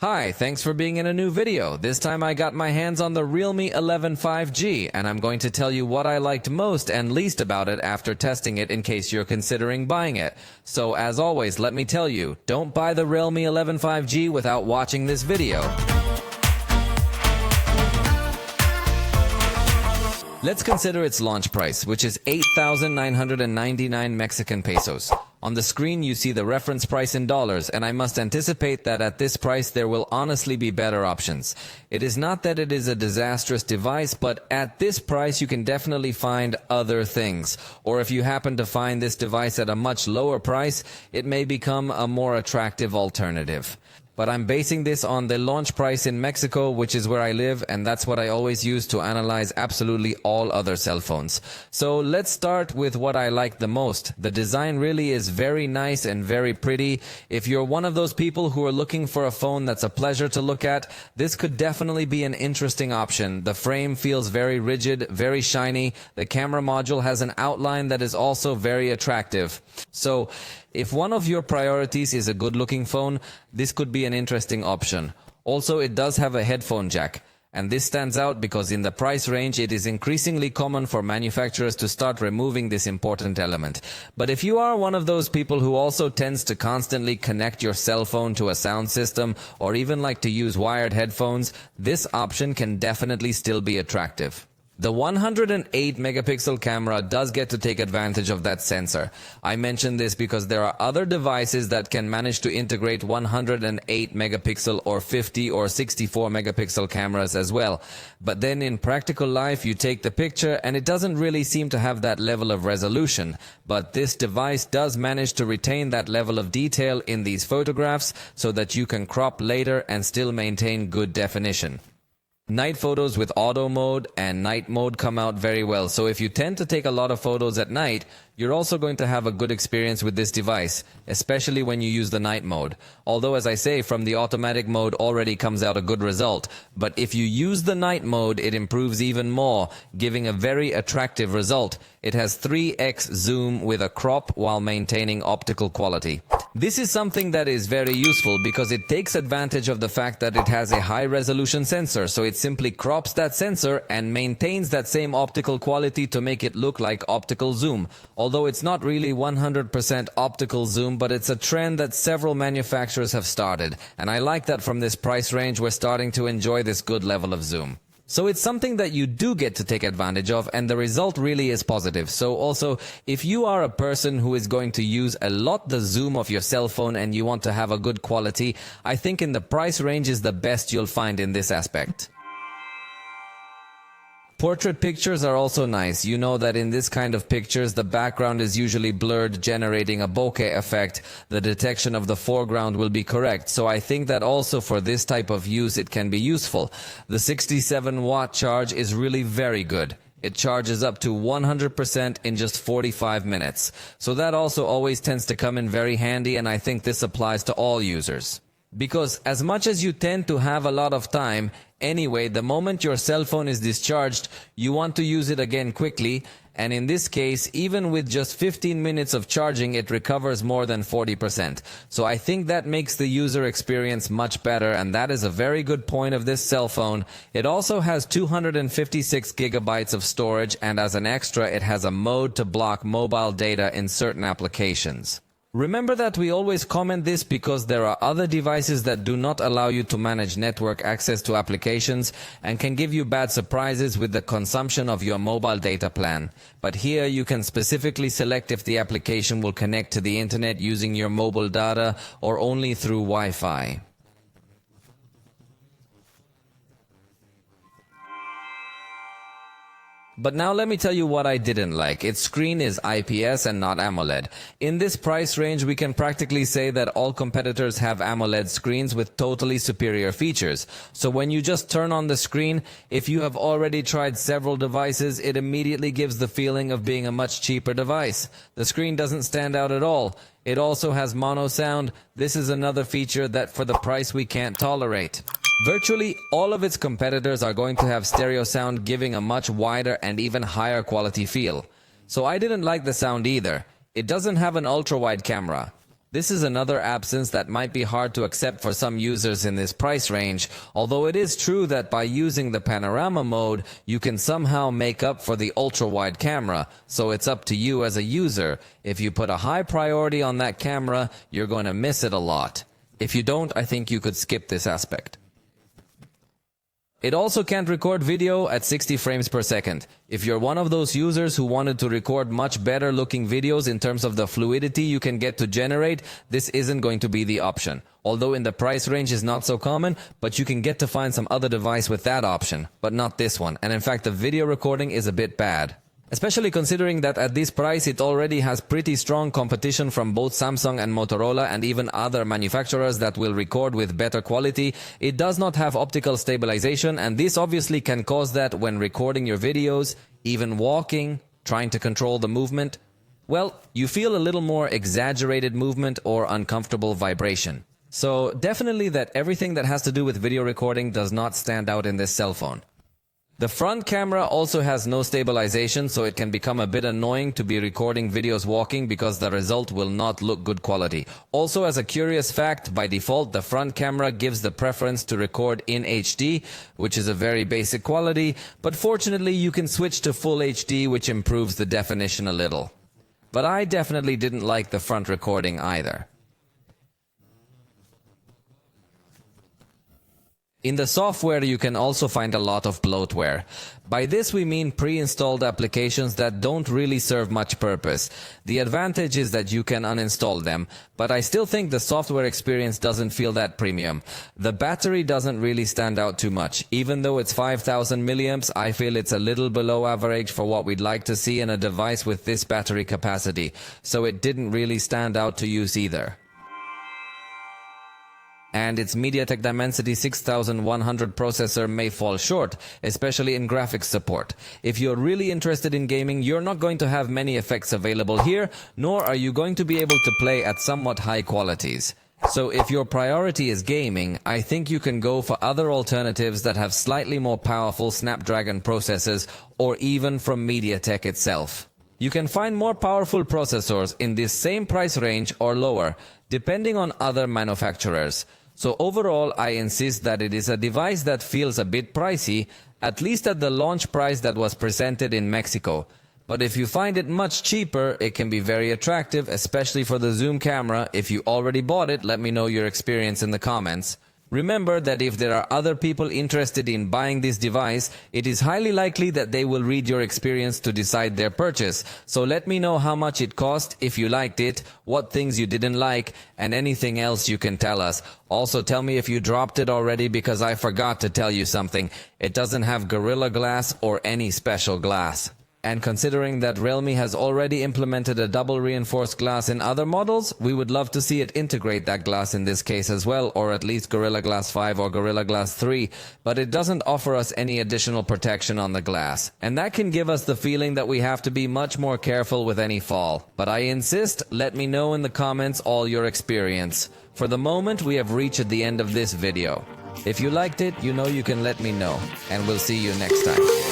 Hi, thanks for being in a new video. This time I got my hands on the Realme 11 5G, and I'm going to tell you what I liked most and least about it after testing it in case you're considering buying it. So as always, let me tell you, don't buy the Realme 11 5G without watching this video. Let's consider its launch price, which is 8,999 Mexican pesos. On the screen you see the reference price in dollars, and I must anticipate that at this price there will honestly be better options. It is not that it is a disastrous device, but at this price you can definitely find other things. Or if you happen to find this device at a much lower price, it may become a more attractive alternative. But I'm basing this on the launch price in Mexico, which is where I live, and that's what I always use to analyze absolutely all other cell phones. So let's start with what I like the most. The design really is very nice and very pretty. If you're one of those people who are looking for a phone that's a pleasure to look at, this could definitely be an interesting option. The frame feels very rigid, very shiny. The camera module has an outline that is also very attractive. So if one of your priorities is a good-looking phone, this could be an interesting option. Also, it does have a headphone jack. And this stands out because in the price range, it is increasingly common for manufacturers to start removing this important element. But if you are one of those people who also tends to constantly connect your cell phone to a sound system or even like to use wired headphones, this option can definitely still be attractive. The 108 megapixel camera does get to take advantage of that sensor. I mention this because there are other devices that can manage to integrate 108 megapixel or 50 or 64 megapixel cameras as well. But then in practical life you take the picture and it doesn't really seem to have that level of resolution. But this device does manage to retain that level of detail in these photographs so that you can crop later and still maintain good definition. Night photos with auto mode and night mode come out very well. So if you tend to take a lot of photos at night, you're also going to have a good experience with this device, especially when you use the night mode. Although, as I say, from the automatic mode already comes out a good result. But if you use the night mode, it improves even more, giving a very attractive result. It has 3x zoom with a crop while maintaining optical quality. This is something that is very useful because it takes advantage of the fact that it has a high resolution sensor, so it simply crops that sensor and maintains that same optical quality to make it look like optical zoom. Although it's not really 100% optical zoom, but it's a trend that several manufacturers have started, and I like that from this price range we're starting to enjoy this good level of zoom. So it's something that you do get to take advantage of, and the result really is positive. So also, if you are a person who is going to use a lot the zoom of your cell phone and you want to have a good quality, I think in the price range is the best you'll find in this aspect. Portrait pictures are also nice. You know that in this kind of pictures, the background is usually blurred, generating a bokeh effect. The detection of the foreground will be correct. So I think that also for this type of use, it can be useful. The 67-watt charge is really very good. It charges up to 100% in just 45 minutes. So that also always tends to come in very handy, and I think this applies to all users. Because as much as you tend to have a lot of time, anyway, the moment your cell phone is discharged, you want to use it again quickly, and in this case, even with just 15 minutes of charging, it recovers more than 40%. So I think that makes the user experience much better, and that is a very good point of this cell phone. It also has 256 gigabytes of storage, and as an extra, it has a mode to block mobile data in certain applications. Remember that we always comment this because there are other devices that do not allow you to manage network access to applications and can give you bad surprises with the consumption of your mobile data plan. But here you can specifically select if the application will connect to the internet using your mobile data or only through Wi-Fi. But now let me tell you what I didn't like. Its screen is IPS and not AMOLED. In this price range, we can practically say that all competitors have AMOLED screens with totally superior features. So when you just turn on the screen, if you have already tried several devices, it immediately gives the feeling of being a much cheaper device. The screen doesn't stand out at all. It also has mono sound. This is another feature that for the price we can't tolerate. Virtually all of its competitors are going to have stereo sound, giving a much wider and even higher quality feel. So I didn't like the sound either. It doesn't have an ultra-wide camera. This is another absence that might be hard to accept for some users in this price range, although it is true that by using the panorama mode, you can somehow make up for the ultra-wide camera, so it's up to you as a user. If you put a high priority on that camera, you're going to miss it a lot. If you don't, I think you could skip this aspect. It also can't record video at 60 frames per second. If you're one of those users who wanted to record much better looking videos in terms of the fluidity you can get to generate, this isn't going to be the option. Although in the price range is not so common, but you can get to find some other device with that option, but not this one. And in fact, the video recording is a bit bad. Especially considering that at this price it already has pretty strong competition from both Samsung and Motorola and even other manufacturers that will record with better quality. It does not have optical stabilization, and this obviously can cause that when recording your videos, even walking, trying to control the movement. Well, you feel a little more exaggerated movement or uncomfortable vibration. So definitely that everything that has to do with video recording does not stand out in this cell phone. The front camera also has no stabilization, so it can become a bit annoying to be recording videos walking because the result will not look good quality. Also, as a curious fact, by default, the front camera gives the preference to record in HD, which is a very basic quality, but fortunately you can switch to full HD, which improves the definition a little. But I definitely didn't like the front recording either. In the software, you can also find a lot of bloatware. By this we mean pre-installed applications that don't really serve much purpose. The advantage is that you can uninstall them, but I still think the software experience doesn't feel that premium. The battery doesn't really stand out too much. Even though it's 5000 milliamps, I feel it's a little below average for what we'd like to see in a device with this battery capacity, so it didn't really stand out to use either. And its MediaTek Dimensity 6100 processor may fall short, especially in graphics support. If you're really interested in gaming, you're not going to have many effects available here, nor are you going to be able to play at somewhat high qualities. So if your priority is gaming, I think you can go for other alternatives that have slightly more powerful Snapdragon processors, or even from MediaTek itself. You can find more powerful processors in this same price range or lower, depending on other manufacturers. So overall, I insist that it is a device that feels a bit pricey, at least at the launch price that was presented in Mexico. But if you find it much cheaper, it can be very attractive, especially for the zoom camera. If you already bought it, let me know your experience in the comments. Remember that if there are other people interested in buying this device, it is highly likely that they will read your experience to decide their purchase. So let me know how much it cost, if you liked it, what things you didn't like, and anything else you can tell us. Also tell me if you dropped it already, because I forgot to tell you something. It doesn't have Gorilla Glass or any special glass. And considering that Realme has already implemented a double reinforced glass in other models, we would love to see it integrate that glass in this case as well, or at least Gorilla Glass 5 or Gorilla Glass 3, but it doesn't offer us any additional protection on the glass. And that can give us the feeling that we have to be much more careful with any fall. But I insist, let me know in the comments all your experience. For the moment, we have reached the end of this video. If you liked it, you know you can let me know, and we'll see you next time.